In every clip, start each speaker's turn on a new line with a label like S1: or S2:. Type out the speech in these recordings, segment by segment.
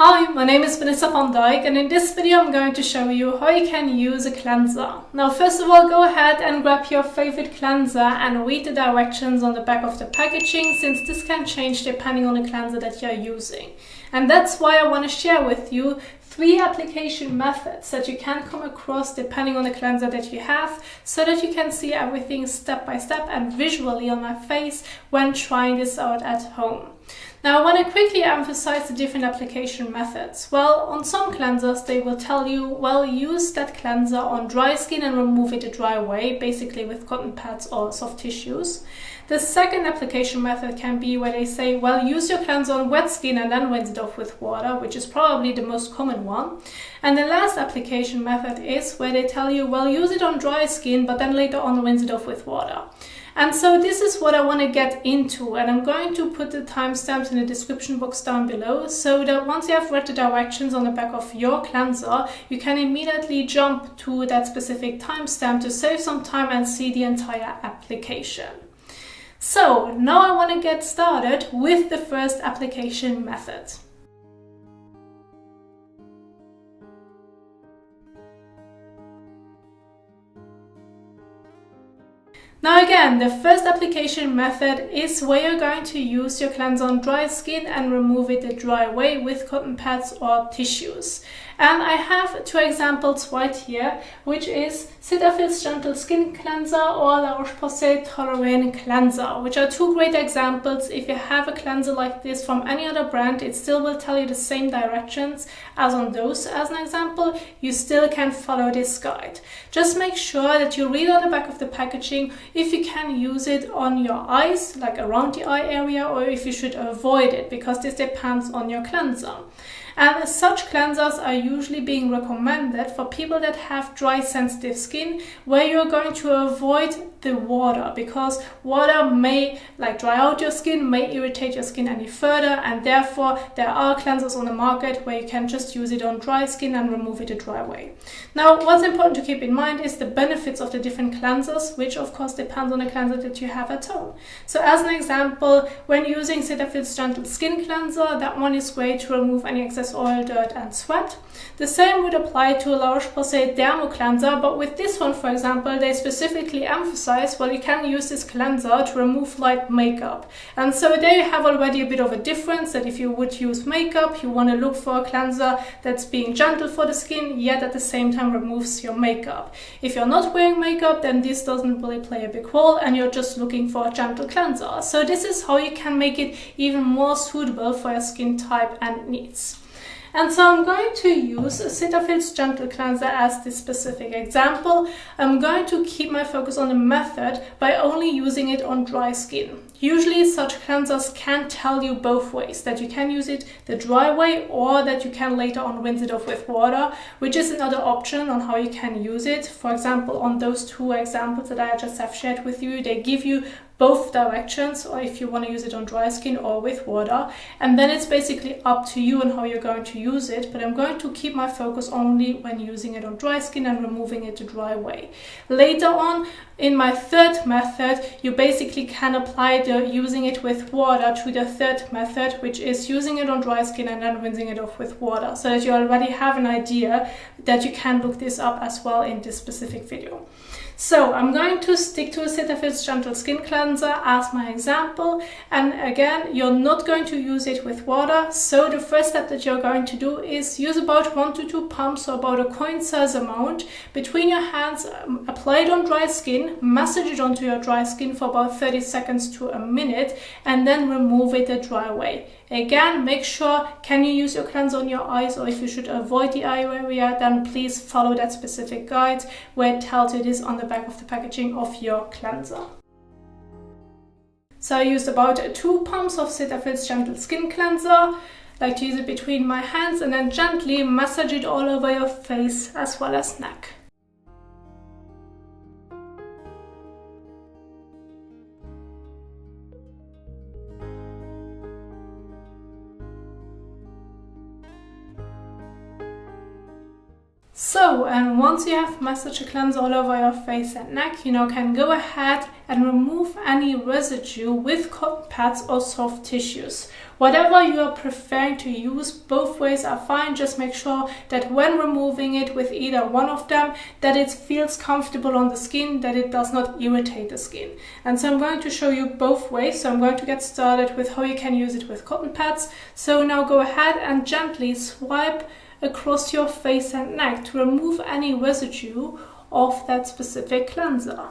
S1: Hi, my name is Vanessa van Dijk, and in this video I'm going to show you how you can use a cleanser. Now first of all, go ahead and grab your favorite cleanser and read the directions on the back of the packaging, since this can change depending on the cleanser that you're using. And that's why I want to share with you 3 application methods that you can come across depending on the cleanser that you have, so that you can see everything step by step and visually on my face when trying this out at home. Now I want to quickly emphasize the different application methods. Well, on some cleansers they will tell you, well, use that cleanser on dry skin and remove it the dry way, basically with cotton pads or soft tissues. The second application method can be where they say, well, use your cleanser on wet skin and then rinse it off with water, which is probably the most common one. And the last application method is where they tell you, well, use it on dry skin, but then later on rinse it off with water. And so this is what I want to get into, and I'm going to put the timestamps in the description box down below, so that once you have read the directions on the back of your cleanser, you can immediately jump to that specific timestamp to save some time and see the entire application. So now I want to get started with the first application method. Now again, the first application method is where you're going to use your cleanser on dry skin and remove it the dry way with cotton pads or tissues. And I have 2 examples right here, which is Cetaphil's Gentle Skin Cleanser or La Roche-Posay Toleriane Cleanser, which are 2 great examples. If you have a cleanser like this from any other brand, it still will tell you the same directions as on those. As an example, you still can follow this guide. Just make sure that you read on the back of the packaging if you can use it on your eyes, like around the eye area, or if you should avoid it, because this depends on your cleanser. And such cleansers are usually being recommended for people that have dry, sensitive skin, where you're going to avoid the water, because water may dry out your skin, may irritate your skin any further, and therefore there are cleansers on the market where you can just use it on dry skin and remove it a dry way. Now what's important to keep in mind is the benefits of the different cleansers, which of course depends on the cleanser that you have at home. So as an example, when using Cetaphil's Gentle Skin Cleanser, that one is great to remove any excess oil, dirt and sweat. The same would apply to La Roche-Posay Dermo Cleanser, but with this one, for example, they specifically emphasize, well, you can use this cleanser to remove light makeup. And so there you have already a bit of a difference, that if you would use makeup, you want to look for a cleanser that's being gentle for the skin, yet at the same time removes your makeup. If you're not wearing makeup, then this doesn't really play a big role, and you're just looking for a gentle cleanser. So this is how you can make it even more suitable for your skin type and needs. And so I'm going to use Cetaphil's Gentle Cleanser as this specific example. I'm going to keep my focus on the method by only using it on dry skin. Usually such cleansers can tell you both ways, that you can use it the dry way or that you can later on rinse it off with water, which is another option on how you can use it. For example, on those 2 examples that I just have shared with you, they give you both directions, or if you want to use it on dry skin or with water, and then it's basically up to you on how you're going to use it, but I'm going to keep my focus only when using it on dry skin and removing it the dry way. Later on, in my third method, you basically can apply the using it with water to the third method, which is using it on dry skin and then rinsing it off with water, so that you already have an idea that you can look this up as well in this specific video. So I'm going to stick to Cetaphil's Gentle Skin Cleanser as my example, and again, you're not going to use it with water. So the first step that you're going to do is use about 1 to 2 pumps, so about a coin size amount, between your hands, apply it on dry skin, massage it onto your dry skin for about 30 seconds to a minute, and then remove it the dry way. Again, make sure, can you use your cleanser on your eyes, or if you should avoid the eye area, then please follow that specific guide where it tells you this on the back of the packaging of your cleanser. So I used about 2 pumps of Cetaphil's Gentle Skin Cleanser. I like to use it between my hands and then gently massage it all over your face as well as neck. So, and once you have massaged your cleanser all over your face and neck, you now can go ahead and remove any residue with cotton pads or soft tissues. Whatever you are preferring to use, both ways are fine. Just make sure that when removing it with either one of them, that it feels comfortable on the skin, that it does not irritate the skin. And so I'm going to show you both ways. So I'm going to get started with how you can use it with cotton pads. So now go ahead and gently swipe across your face and neck to remove any residue of that specific cleanser.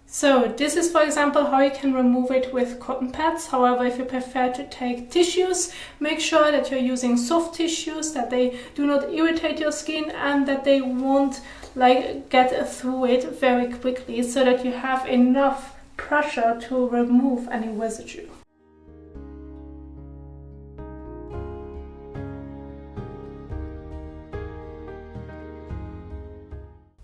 S1: So this is, for example, how you can remove it with cotton pads. However, if you prefer to take tissues, make sure that you're using soft tissues, that they do not irritate your skin and that they won't get through it very quickly, so that you have enough pressure to remove any residue.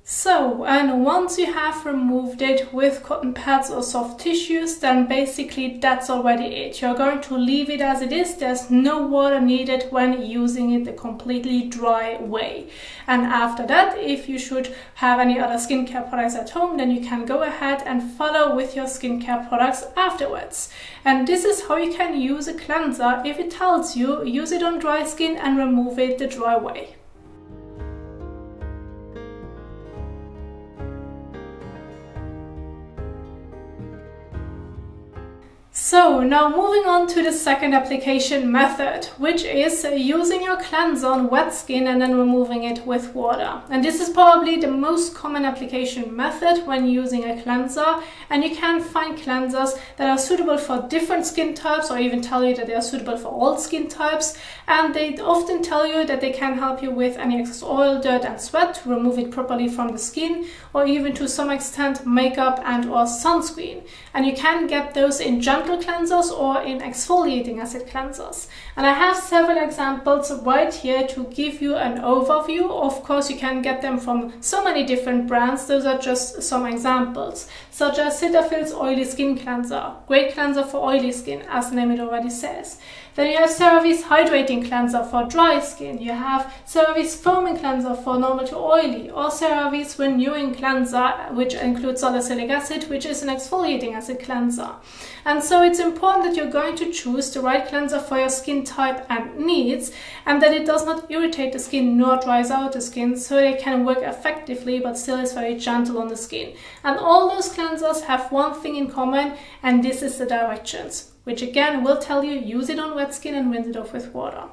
S1: So, and once you have removed it with cotton pads or soft tissues, then basically that's already it. You're going to leave it as it is. There's no water needed when using it the completely dry way. And after that, if you should have any other skincare products at home, then you can go ahead and follow with your skincare products afterwards. And this is how you can use a cleanser if it tells you use it on dry skin and remove it the dry way. So now moving on to the second application method, which is using your cleanser on wet skin and then removing it with water. And this is probably the most common application method when using a cleanser, and you can find cleansers that are suitable for different skin types, or even tell you that they are suitable for all skin types, and they often tell you that they can help you with any excess oil, dirt and sweat to remove it properly from the skin, or even to some extent makeup and or sunscreen. And you can get those in gentle cleansers or in exfoliating acid cleansers. And I have several examples right here to give you an overview. Of course, you can get them from so many different brands. Those are just some examples, such as Cetaphil's Oily Skin Cleanser, great cleanser for oily skin, as the name it already says. Then you have CeraVe's Hydrating Cleanser for dry skin. You have CeraVe's Foaming Cleanser for normal to oily, or CeraVe's Renewing Cleanser, which includes salicylic acid, which is an exfoliating acid cleanser. And so it's important that you're going to choose the right cleanser for your skin type and needs, and that it does not irritate the skin nor dries out the skin, so they can work effectively but still is very gentle on the skin. And all those cleansers have one thing in common, and this is the directions, which again will tell you use it on wet skin and rinse it off with water.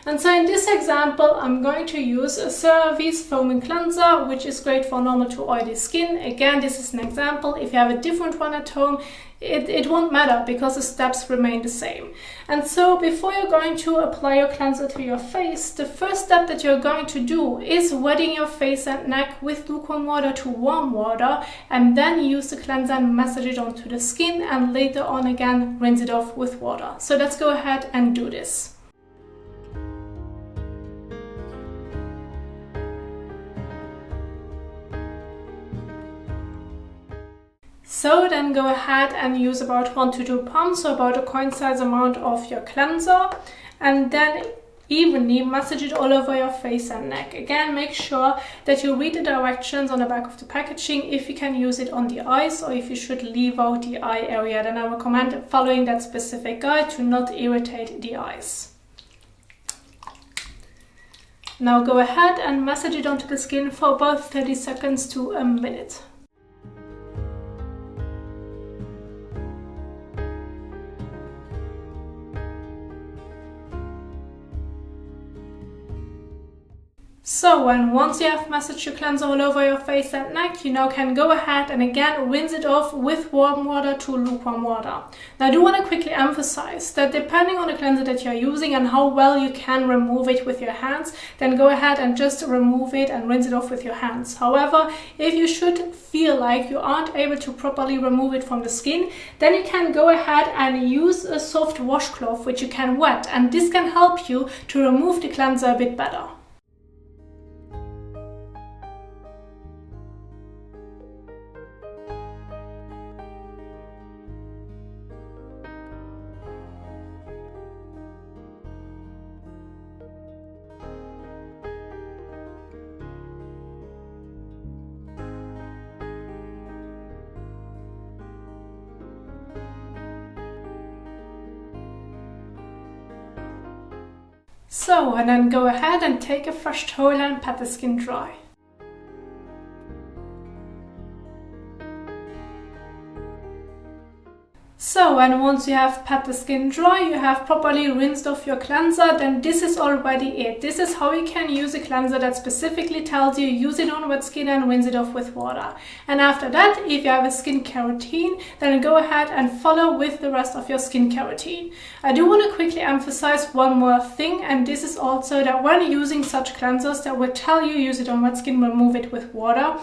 S1: And so in this example, I'm going to use a CeraVe's Foaming Cleanser, which is great for normal to oily skin. Again, this is an example. If you have a different one at home, it won't matter because the steps remain the same. And so before you're going to apply your cleanser to your face, the first step that you're going to do is wetting your face and neck with lukewarm water to warm water, and then use the cleanser and massage it onto the skin, and later on again rinse it off with water. So let's go ahead and do this. So then go ahead and use about 1 to 2 pumps, so about a coin size amount of your cleanser, and then evenly massage it all over your face and neck. Again, make sure that you read the directions on the back of the packaging if you can use it on the eyes, or if you should leave out the eye area, then I recommend following that specific guide to not irritate the eyes. Now go ahead and massage it onto the skin for about 30 seconds to a minute. So, and once you have massaged your cleanser all over your face and neck, you now can go ahead and again rinse it off with warm water to lukewarm water. Now I do want to quickly emphasize that depending on the cleanser that you're using and how well you can remove it with your hands, then go ahead and just remove it and rinse it off with your hands. However, if you should feel like you aren't able to properly remove it from the skin, then you can go ahead and use a soft washcloth which you can wet, and this can help you to remove the cleanser a bit better. So, and then go ahead and take a fresh towel and pat the skin dry. So, and once you have pat the skin dry, you have properly rinsed off your cleanser, then this is already it. This is how you can use a cleanser that specifically tells you use it on wet skin and rinse it off with water. And after that, if you have a skincare routine, then go ahead and follow with the rest of your skincare routine. I do want to quickly emphasize one more thing, and this is also that when using such cleansers that will tell you use it on wet skin, remove it with water,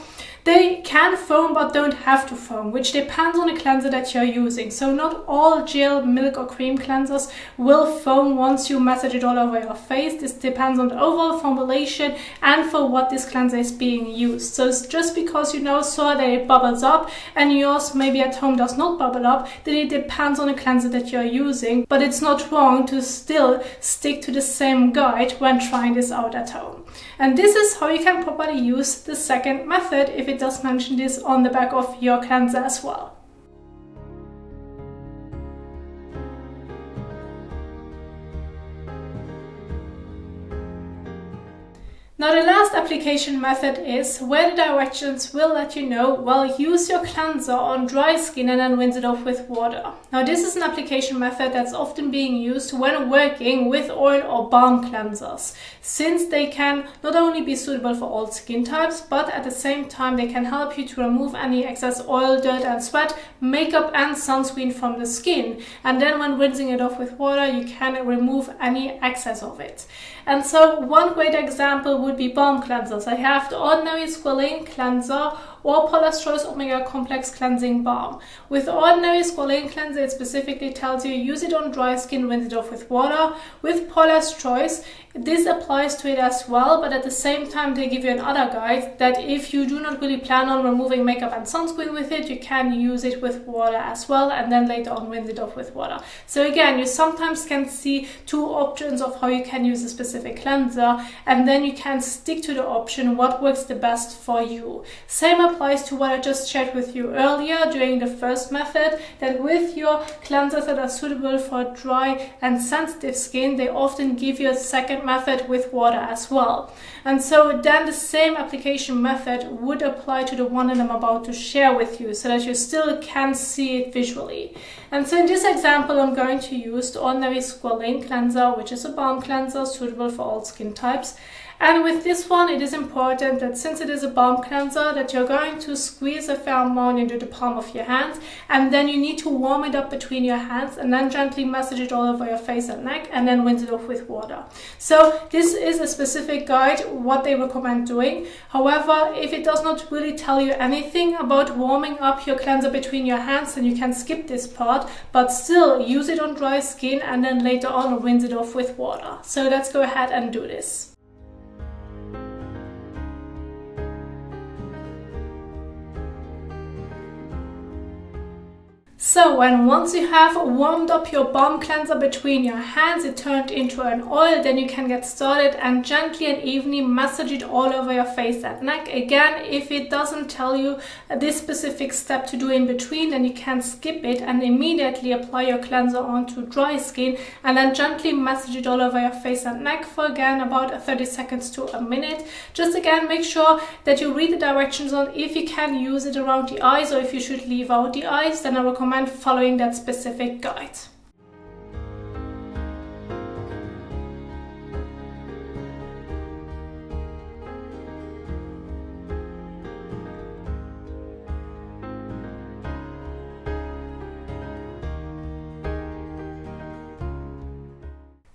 S1: they can foam but don't have to foam, which depends on the cleanser that you're using. So not all gel, milk or cream cleansers will foam once you massage it all over your face. This depends on the overall formulation and for what this cleanser is being used. So it's just because you now saw that it bubbles up and yours maybe at home does not bubble up, then it depends on the cleanser that you're using. But it's not wrong to still stick to the same guide when trying this out at home. And this is how you can properly use the second method, if it does mention this on the back of your cleanser as well. Now the last application method is where the directions will let you know, well, use your cleanser on dry skin and then rinse it off with water. Now this is an application method that's often being used when working with oil or balm cleansers, since they can not only be suitable for all skin types, but at the same time they can help you to remove any excess oil, dirt and sweat, makeup and sunscreen from the skin. And then when rinsing it off with water, you can remove any excess of it. And so one great example would be balm cleansers. I have the ordinary squalane cleanser or Paula's Choice Omega Complex Cleansing Balm. With ordinary squalane cleanser, it specifically tells you use it on dry skin, rinse it off with water. With Paula's Choice, this applies to it as well, but at the same time they give you another guide that if you do not really plan on removing makeup and sunscreen with it, you can use it with water as well and then later on rinse it off with water. So again, you sometimes can see two options of how you can use a specific cleanser, and then you can stick to the option what works the best for you. Same applies to what I just shared with you earlier during the first method, that with your cleansers that are suitable for dry and sensitive skin, they often give you a second method with water as well. And so then the same application method would apply to the one that I'm about to share with you, so that you still can see it visually. And so in this example, I'm going to use the ordinary squalane cleanser, which is a balm cleanser suitable for all skin types. And with this one, it is important that since it is a balm cleanser, that you're going to squeeze a fair amount into the palm of your hands, and then you need to warm it up between your hands and then gently massage it all over your face and neck and then rinse it off with water. So this is a specific guide, what they recommend doing. However, if it does not really tell you anything about warming up your cleanser between your hands, then you can skip this part, but still use it on dry skin and then later on rinse it off with water. So let's go ahead and do this. So, and once you have warmed up your balm cleanser between your hands, it turned into an oil, then you can get started and gently and evenly massage it all over your face and neck. Again, if it doesn't tell you this specific step to do in between, then you can skip it and immediately apply your cleanser onto dry skin and then gently massage it all over your face and neck for again about 30 seconds to a minute. Just again, make sure that you read the directions on if you can use it around the eyes or if you should leave out the eyes, then I recommend following that specific guide.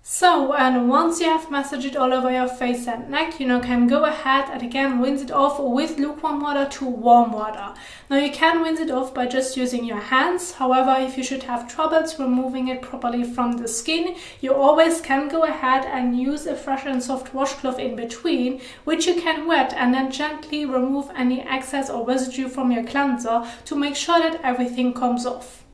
S1: So, and once you have massaged it all over your face and neck, you can go ahead and again rinse it off with lukewarm water to warm water. Now you can rinse it off by just using your hands. However, if you should have troubles removing it properly from the skin, you always can go ahead and use a fresh and soft washcloth in between, which you can wet and then gently remove any excess or residue from your cleanser to make sure that everything comes off.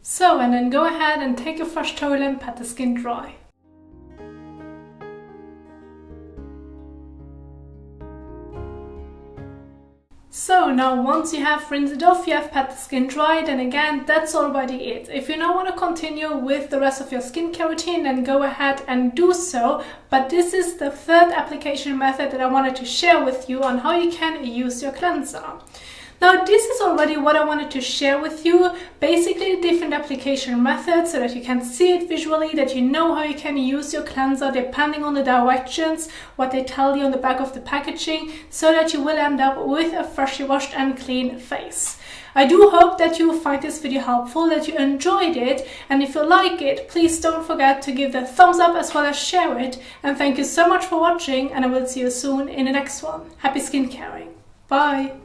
S1: So, and then go ahead and take a fresh towel and pat the skin dry. So now once you have rinsed it off, you have pat the skin dry, then again, that's already it. If you now want to continue with the rest of your skincare routine, then go ahead and do so. But this is the third application method that I wanted to share with you on how you can use your cleanser. Now this is already what I wanted to share with you, basically the different application methods so that you can see it visually, that you know how you can use your cleanser depending on the directions, what they tell you on the back of the packaging, so that you will end up with a freshly washed and clean face. I do hope that you find this video helpful, that you enjoyed it, and if you like it, please don't forget to give the thumbs up as well as share it. And thank you so much for watching, and I will see you soon in the next one. Happy skincaring. Bye!